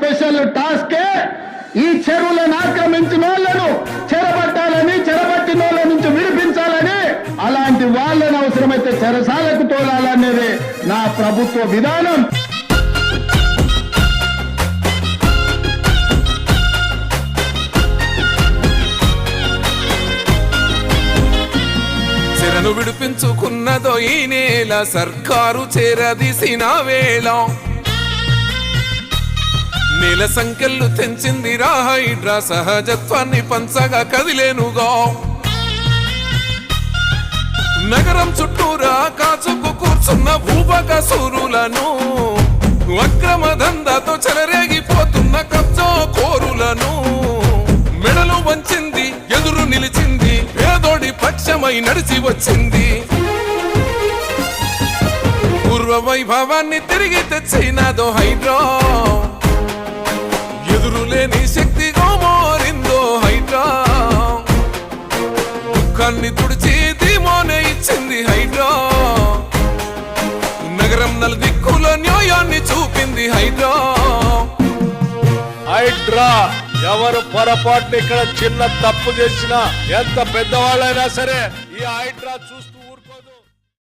Special టాస్కే ఈ చెరువులను ఆక్రమించిన వాళ్ళను చెరబట్టాలని, చెరబట్టిన వాళ్ళ నుంచి విడిపించాలని, అలాంటి వాళ్ళని అవసరమైతే చెరసాలకు తోలాలనేది నా ప్రభుత్వ విధానం. చెరను విడిపించుకున్నదో ఈ నేల, సర్కారు చేరదీసిన వేళ నేల సంఖ్యలు తెంచింది రా హైడ్రా, సహజత్వాన్ని పంచగా కదిలేనుగా. నగరం చుట్టూరా కాచుకు కూర్చున్న భూభగసూరులను, అక్రమ దందాతో చెలరేగిపోతున్న కబ్జా కోరులను మెడలు వంచింది, ఎదురు నిలిచింది, పేదోడి పక్షమై నడిచి వచ్చింది. పూర్వ వైభవాన్ని తిరిగి తెచ్చినదో హైడ్రా, ఎదురులేని శక్తిగా మారిందో హైడ్రా. దుఃఖాన్ని తుడిచి ధీమానే ఇచ్చింది హైడ్రా, నగరం నలుదిక్కుల న్యాయాన్ని చూపింది హైడ్రా. హైడ్రా ఎవరు పొరపాటున ఇక్కడ చిన్న తప్పు చేసినా, ఎంత పెద్దవాళ్ళైనా సరే ఈ హైడ్రా చూస్తూ